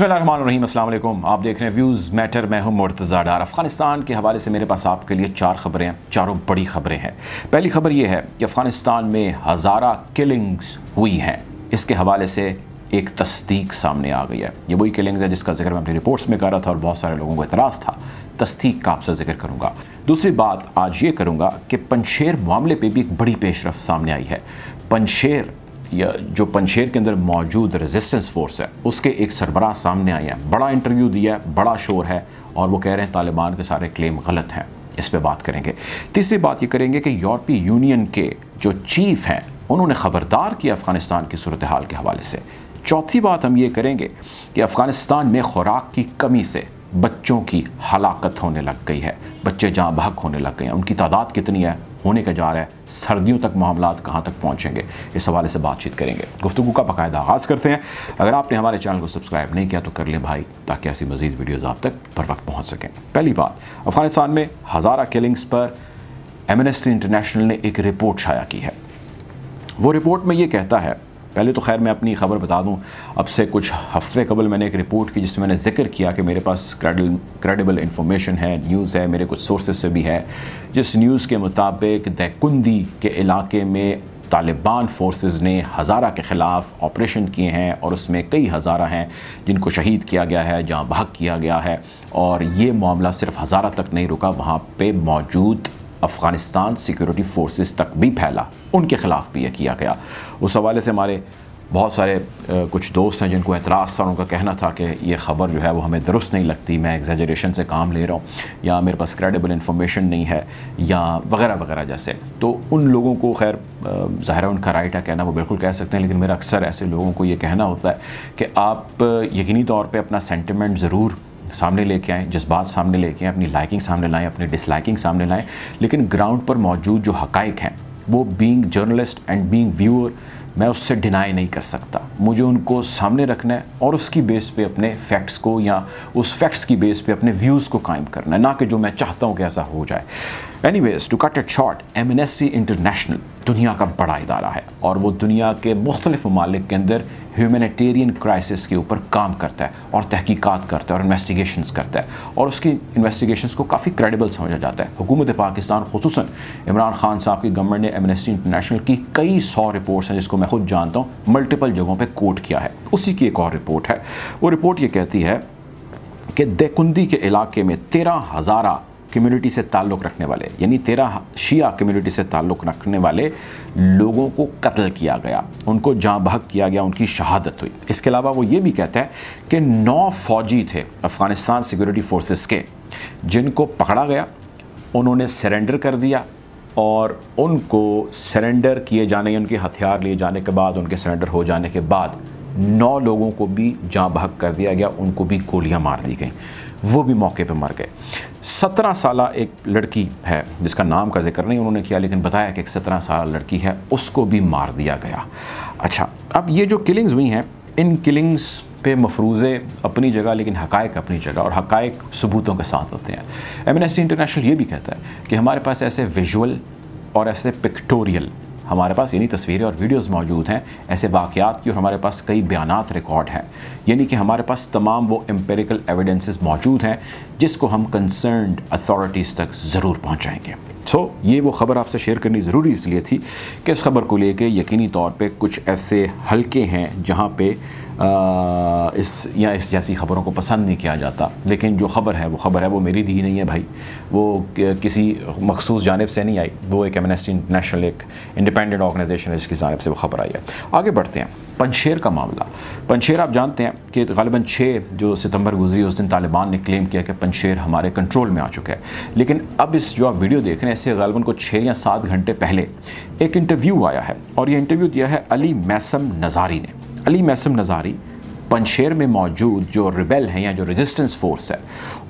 बिस्मिल्लाहिर्रहमानिर्रहीम, अस्सलाम वालेकुम। आप देख रहे हैं व्यूज़ मैटर। मैं हूं मुर्तज़ा डार। अफ़गानिस्तान के हवाले से मेरे पास आपके लिए 4 खबरें हैं, चारों बड़ी खबरें हैं। पहली खबर यह है कि अफ़गानिस्तान में हज़ारा किलिंग्स हुई हैं। इसके हवाले से एक तस्दीक सामने आ गई है। ये वही किलिंग्स है जिसका जिक्र मैं अपनी रिपोर्ट्स में कर रहा था और बहुत सारे लोगों को एतराज़ था। तस्दीक का आपसे जिक्र करूँगा। दूसरी बात आज ये करूँगा कि पंजशेर मामले पर भी एक बड़ी पेशरफ सामने आई है। पंजशेर या जो पंजशेर के अंदर मौजूद रेजिस्टेंस फोर्स है उसके एक सरबराह सामने आए हैं, बड़ा इंटरव्यू दिया है, बड़ा शोर है और वो कह रहे हैं तालिबान के सारे क्लेम गलत हैं। इस पे बात करेंगे। तीसरी बात ये करेंगे कि यूरोपीय यूनियन के जो चीफ हैं उन्होंने ख़बरदार किया अफ़गानिस्तान की सूरत हाल के हवाले से। चौथी बात हम ये करेंगे कि अफ़गानिस्तान में खुराक की कमी से बच्चों की हलाकत होने लग गई है, बच्चे जहाँ बहक होने लग गए हैं। उनकी तादाद कितनी है, होने का जा रहा है, सर्दियों तक मामलात कहाँ तक पहुँचेंगे, इस हवाले से बातचीत करेंगे। गुफ्तगू का बाकायदा आगाज़ करते हैं। अगर आपने हमारे चैनल को सब्सक्राइब नहीं किया तो कर लें भाई, ताकि ऐसी मज़ीद वीडियोज़ आप तक बर वक्त पहुँच सकें। पहली बात, अफ़गानिस्तान में हज़ारा किलिंग्स पर एमनेस्टी इंटरनेशनल ने एक रिपोर्ट शाया की है। वो रिपोर्ट में ये कहता है, पहले तो खैर मैं अपनी ख़बर बता दूं, अब से कुछ हफ्ते कबल मैंने एक रिपोर्ट की जिसमें मैंने जिक्र किया कि मेरे पास क्रेडिबल इंफॉर्मेशन है, न्यूज़ है, मेरे कुछ सोर्सेज से भी है, जिस न्यूज़ के मुताबिक दैकुंदी के इलाके में तालिबान फोर्सेस ने हज़ारा के ख़िलाफ़ ऑपरेशन किए हैं और उसमें कई हज़ारा हैं जिनको शहीद किया गया है, जहाँ बहक किया गया है। और ये मामला सिर्फ हज़ारा तक नहीं रुका, वहाँ पे मौजूद अफ़गानिस्तान सिक्योरिटी फोर्सेस तक भी फैला, उनके ख़िलाफ़ भी यह किया गया। उस हवाले से हमारे बहुत सारे कुछ दोस्त हैं जिनको एतराज़ था, उनका कहना था कि ये ख़बर जो है वो हमें दुरुस्त नहीं लगती, मैं एग्जैजरेशन से काम ले रहा हूँ, या मेरे पास क्रेडिबल इन्फॉर्मेशन नहीं है, या वगैरह वगैरह जैसे। तो उन लोगों को खैर ज़ाहिर है उनका राइट है कहना, वो बिल्कुल कह सकते हैं, लेकिन मेरा अक्सर ऐसे लोगों को ये कहना होता है कि आप यकीनी तौर पर अपना सेंटिमेंट ज़रूर सामने लेके आएँ, जज्बात सामने लेके आएँ, अपनी लाइकिंग सामने लाएँ, अपनी डिसलाइकिंग सामने लाएँ, लेकिन ग्राउंड पर मौजूद जो हक़ाइक़ हैं वो being journalist and being viewer मैं उससे डिनाई नहीं कर सकता। मुझे उनको सामने रखना है और उसकी बेस पे अपने फैक्ट्स को या उस फैक्ट्स की बेस पे अपने व्यूज़ को कायम करना है, ना कि जो मैं चाहता हूँ कि ऐसा हो जाए। Anyways, to cut it short, Amnesty International दुनिया का बड़ा इदारा है और वो दुनिया के मुख्तलिफ ममालिक के अंदर ह्यूमैनिटेरियन क्राइसिस के ऊपर काम करता है और तहकीकात करता है और इन्वेस्टिगेशंस करता है, और उसकी इन्वेस्टिगेशंस को काफ़ी क्रेडिबल समझा जाता है। हुकूमत पाकिस्तान खुसूसन इमरान खान साहब की गवर्नमेंट ने एमनेस्टी इंटरनेशनल की कई 100 रिपोर्ट्स हैं जिसको मैं खुद जानता हूँ, मल्टीपल जगहों पर कोट किया है। उसी की एक और रिपोर्ट है। वो रिपोर्ट ये कहती है कि दैकुंदी के इलाके में 13 हज़ारा कम्युनिटी से ताल्लुक़ रखने वाले, यानी 13 शिया कम्युनिटी से ताल्लुक़ रखने वाले लोगों को कत्ल किया गया, उनको जाँ बहक किया गया, उनकी शहादत हुई। इसके अलावा वो ये भी कहता है कि 9 फ़ौजी थे अफ़गानिस्तान सिक्योरिटी फोर्सेस के जिनको पकड़ा गया, उन्होंने सरेंडर कर दिया और उनको सरेंडर किए जाने, उनके हथियार लिए जाने के बाद, उनके सरेंडर हो जाने के बाद 9 लोगों को भी जाँ बहक कर दिया गया, उनको भी गोलियाँ मार दी गई, वो भी मौके पे मर गए। 17 साल एक लड़की है जिसका नाम का जिक्र नहीं उन्होंने किया, लेकिन बताया कि एक 17 साल लड़की है, उसको भी मार दिया गया। अच्छा, अब ये जो किलिंग्स हुई हैं, इन किलिंग्स पे मफरूज़े अपनी जगह, लेकिन हक़ाइक़ अपनी जगह, और हक़ाइक़ सबूतों के साथ होते हैं। एमनेस्टी इंटरनेशनल ये भी कहता है कि हमारे पास ऐसे विजुअल और ऐसे पिक्टोरियल, हमारे पास यानी तस्वीरें और वीडियोस मौजूद हैं ऐसे वाक़यात की, और हमारे पास कई बयानात रिकॉर्ड हैं, यानी कि हमारे पास तमाम वो एम्पिरिकल एविडेंसेस मौजूद हैं जिसको हम कंसर्न्ड अथॉरिटीज़ तक ज़रूर पहुंचाएंगे। ये वो ख़बर आपसे शेयर करनी ज़रूरी इसलिए थी कि इस खबर को लेके यकीनी तौर पे कुछ ऐसे हलके हैं जहाँ पे इस जैसी ख़बरों को पसंद नहीं किया जाता, लेकिन जो ख़बर है वो मेरी दी नहीं है भाई, वो किसी मखसूस जानिब से नहीं आई, वो एक एमनेस्टी इंटरनेशनल एक इंडिपेंडेंट ऑर्गेनाइजेशन है जिसकी जानिब से वो ख़बर आई है। आगे बढ़ते हैं। पंजशेर का मामला। पंजशेर आप जानते हैं कि ग़ालिबन 6 जो सितंबर गुजरी उस दिन तालिबान ने क्लेम किया कि पंजशेर हमारे कंट्रोल में आ चुका है, लेकिन अब इस जो आप वीडियो देख रहे हैं इससे ग़ालिबन को 6 या 7 घंटे पहले एक इंटरव्यू आया है, और ये इंटरव्यू दिया है अली मैसम नज़ारी ने। अली मैसम नज़ारी पंजशेर में मौजूद जो रिबेल हैं या जो रेजिस्टेंस फोर्स है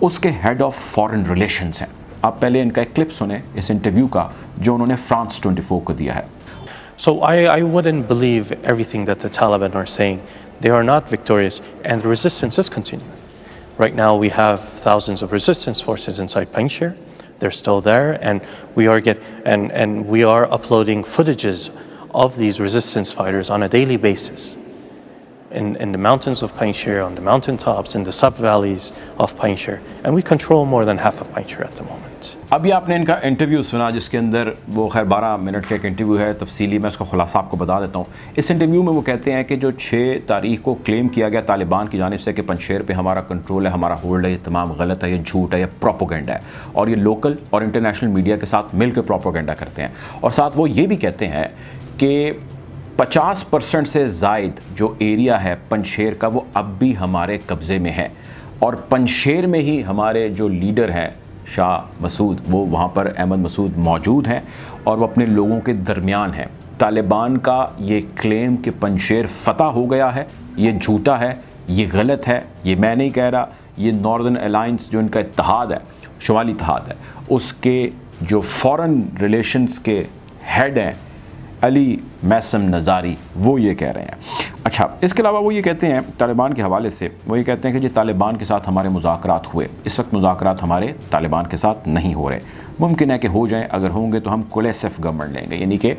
उसके हेड ऑफ फॉरेन रिलेशंस हैं। आप पहले इनका एक क्लिप सुने इस इंटरव्यू का जो उन्होंने France 24 को दिया है। So I wouldn't believe everything that the Taliban are saying. They are not victorious and the resistance is continuing. Right now we have thousands of resistance forces inside Panjshir. They're still there, and we are uploading footages of these resistance fighters on a daily basis. in the mountains of Panjshir, on the mountain tops, in the sub-valleys of Panjshir, and we control more than half of Panjshir at the moment. अभी आपने इनका interview सुना जिसके अंदर वो खैर 12 minute का एक इंटरव्यू है, तफसीली मैं उसका खुलासा आपको बता देता हूँ। इस इंटरव्यू में वो कहते हैं कि जो 6 तारीख को क्लेम किया गया तालिबान की जानिब से कि पंजशेर पे हमारा कंट्रोल है, हमारा होल्ड है, ये तमाम गलत है, ये झूठ है, ये प्रोपोगेंडा है और ये लोकल और इंटरनेशनल मीडिया के साथ मिलकर प्रोपोगेंडा करते हैं। और साथ वो ये भी कहते हैं कि 50% से ज़ायद जो एरिया है पंजशेर का वो अब भी हमारे कब्ज़े में है और पंजशेर में ही हमारे जो लीडर हैं शाह मसूद, वो वहाँ पर अहमद मसूद मौजूद हैं और वो अपने लोगों के दरमियान हैं। तालिबान का ये क्लेम कि पंजशेर फ़तह हो गया है, ये झूठा है, ये गलत है, ये मैं नहीं कह रहा, ये नॉर्दर्न अलायंस जो इनका इत्तेहाद है, शुमाली इत्तेहाद है, उसके जो फ़ॉरेन रिलेशंस के हेड हैं अली मैसम नज़ारी, वो ये कह रहे हैं। अच्छा, इसके अलावा वो ये कहते हैं तालिबान के हवाले से, वो ये कहते हैं कि जी तालिबान के साथ हमारे मुज़ाकरात हुए, इस वक्त मुज़ाकरात हमारे तालिबान के साथ नहीं हो रहे, मुमकिन है कि हो जाएं, अगर होंगे तो हम कोलेसिव गवर्नमेंट लेंगे, यानी कि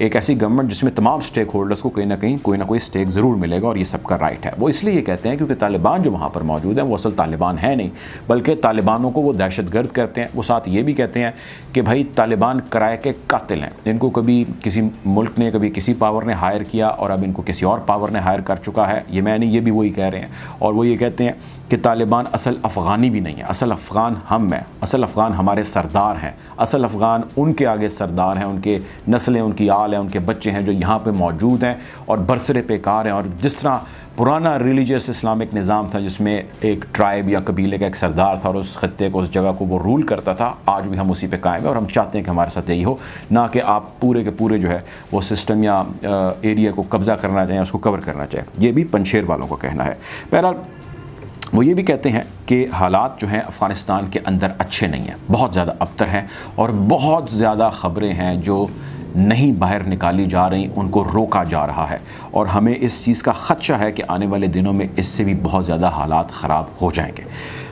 एक ऐसी गवर्नमेंट जिसमें तमाम स्टेक होल्डर्स को कहीं ना कहीं कोई ना कोई स्टेक ज़रूर मिलेगा और ये सबका राइट है। वो इसलिए ये कहते हैं क्योंकि तालिबान जो वहाँ पर मौजूद हैं वो असल तालिबान है नहीं, बल्कि तालिबानों को वो दहशतगर्द करते हैं। वो साथ ये भी कहते हैं कि भाई तालिबान किराए के कातिल हैं, इनको कभी किसी मुल्क ने, कभी किसी पावर ने हायर किया और अब इनको किसी और पावर ने हायर कर चुका है। ये मैं नहीं, ये भी वही कह रहे हैं। और वो ये कहते हैं कि तालिबान असल अफ़गानी भी नहीं है, असल अफ़गान हम हैं, असल अफ़गान हमारे सरदार हैं, असल अफ़गान उनके आगे सरदार हैं, उनके नस्लें, उनकी आल हैं, उनके बच्चे हैं जो यहाँ पे मौजूद हैं और बरसरे पेकार हैं। और जिस तरह पुराना रिलीजियस इस्लामिक निज़ाम था जिसमें एक ट्राइब या कबीले का एक सरदार था और उस खत्ते को, उस जगह को वो रूल करता था, आज भी हम उसी पे कायम है और हम चाहते हैं कि हमारे साथ यही हो, ना कि आप पूरे के पूरे जो है वो सिस्टम या एरिया को कब्ज़ा करना चाहें, उसको कवर करना चाहें। ये भी पंजशेर वालों का कहना है। बहरहाल वो ये भी कहते हैं कि हालात जो हैं अफ़गानिस्तान के अंदर अच्छे नहीं हैं, बहुत ज़्यादा अबतर हैं और बहुत ज़्यादा ख़बरें हैं जो नहीं बाहर निकाली जा रही, उनको रोका जा रहा है और हमें इस चीज़ का ख़दशा है कि आने वाले दिनों में इससे भी बहुत ज़्यादा हालात ख़राब हो जाएंगे।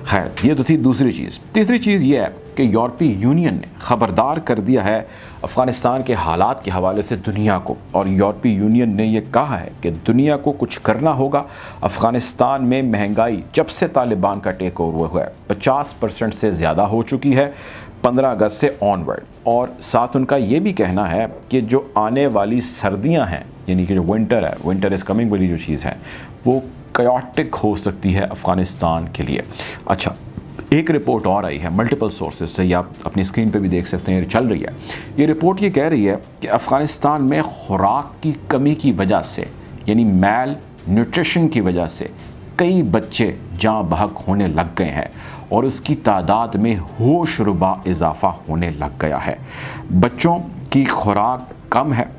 खैर, ये तो थी दूसरी चीज़। तीसरी चीज़ ये है कि यूरोपीय यूनियन ने ख़बरदार कर दिया है अफ़गानिस्तान के हालात के हवाले से दुनिया को, और यूरोपीय यूनियन ने यह कहा है कि दुनिया को कुछ करना होगा। अफ़गानिस्तान में महंगाई जब से तालिबान का टेक ओवर हुआ है 50% से ज़्यादा हो चुकी है 15 अगस्त से ऑनवर्ड। और साथ उनका ये भी कहना है कि जो आने वाली सर्दियां हैं, यानी कि जो विंटर है, विंटर इज़ कमिंग वाली जो चीज़ है, वो कायोटिक हो सकती है अफ़गानिस्तान के लिए। अच्छा, एक रिपोर्ट और आई है मल्टीपल सोर्सेज से, या आप अपनी स्क्रीन पे भी देख सकते हैं, चल रही है। ये रिपोर्ट ये कह रही है कि अफ़गानिस्तान में खुराक की कमी की वजह से, यानी मैल न्यूट्रिशन की वजह से कई बच्चे जाँ बहक होने लग गए हैं और उसकी तादाद में होशरुबा इजाफ़ा होने लग गया है। बच्चों की खुराक कम है,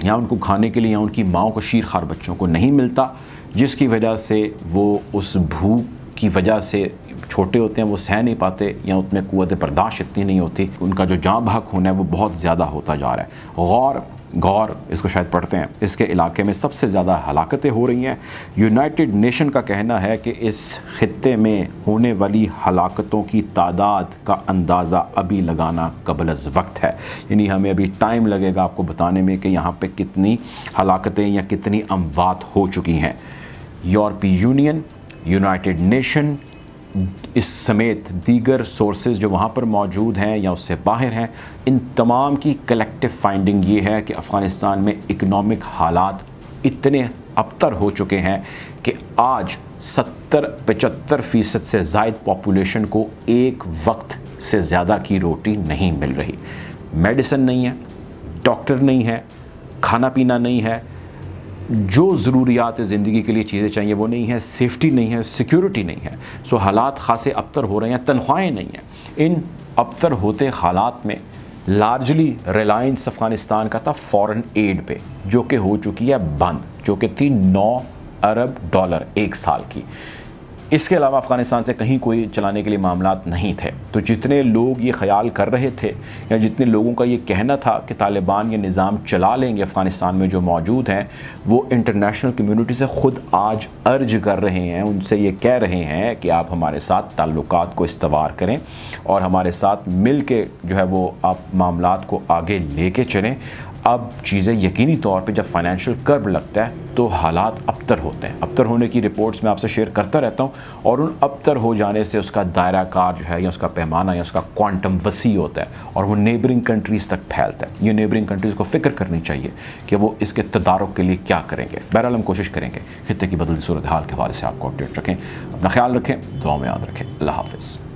या उनको खाने के लिए या उनकी माँओं को शीरखार बच्चों को नहीं मिलता, जिसकी वजह से वो उस भूख की वजह से छोटे होते हैं, वो सह नहीं पाते या उतने क़ुव्वत बर्दाश्त इतनी नहीं होती, उनका जो जाँ बहक होना है वो बहुत ज़्यादा होता जा रहा है। गौर इसको शायद पढ़ते हैं, इसके इलाके में सबसे ज़्यादा हलाकतें हो रही हैं। यूनाइटेड नेशन का कहना है कि इस खित्ते में होने वाली हलाकतों की तादाद का अंदाज़ा अभी लगाना कबल अज़ वक्त है, यानी हमें अभी टाइम लगेगा आपको बताने में कि यहाँ पे कितनी हलाकतें या कितनी अमवात हो चुकी हैं। यूरोपीय यूनियन, यूनाइटेड नेशन इस समेत दीगर सोर्सेज जो वहाँ पर मौजूद हैं या उससे बाहर हैं, इन तमाम की कलेक्टिव फाइंडिंग ये है कि अफ़गानिस्तान में इकनॉमिक हालात इतने अबतर हो चुके हैं कि आज 70-75% से ज़ायद पॉपुलेशन को एक वक्त से ज़्यादा की रोटी नहीं मिल रही। मेडिसिन नहीं है, डॉक्टर नहीं है, खाना पीना नहीं है, जो ज़रूरियात ज़िंदगी के लिए चीज़ें चाहिए वो नहीं है, सेफ्टी नहीं है, सिक्योरिटी नहीं है। सो हालात ख़ासे अबतर हो रहे हैं, तनख्वाहें नहीं हैं। इन अबतर होते हालात में लार्जली रिलायंस अफ़गानिस्तान का था फ़ॉरेन एड पे, जो कि हो चुकी है बंद, जो कि थी 9 अरब डॉलर एक साल की। इसके अलावा अफ़गानिस्तान से कहीं कोई चलाने के लिए मामलात नहीं थे। तो जितने लोग ये ख्याल कर रहे थे या जितने लोगों का ये कहना था कि तालिबान ये निज़ाम चला लेंगे अफ़गानिस्तान में जो मौजूद हैं, वो इंटरनेशनल कम्युनिटी से ख़ुद आज अर्ज कर रहे हैं, उनसे ये कह रहे हैं कि आप हमारे साथ ताल्लुकात को इस्तवार करें और हमारे साथ मिल के जो है वो आप मामलात को आगे लेके चलें। अब चीज़ें यकीनी तौर पे जब फाइनेंशियल कर्व लगता है तो हालात अबतर होते हैं। अबतर होने की रिपोर्ट्स मैं आपसे शेयर करता रहता हूँ, और उन अबतर हो जाने से उसका दायरा कार जो है या उसका पैमाना या उसका क्वांटम वसी होता है और वो नेबरिंग कंट्रीज़ तक फैलता है। ये नेबरिंग कंट्रीज़ को फिक्र करनी चाहिए कि वो इसके तदारुक के लिए क्या करेंगे। बहरहाल हम कोशिश करेंगे खित्ते की बदलती सूरत हाल के हवाले से आपको अपडेट रखें। अपना ख्याल रखें, दुआ में याद रखें। अल्लाह हाफ़िज़।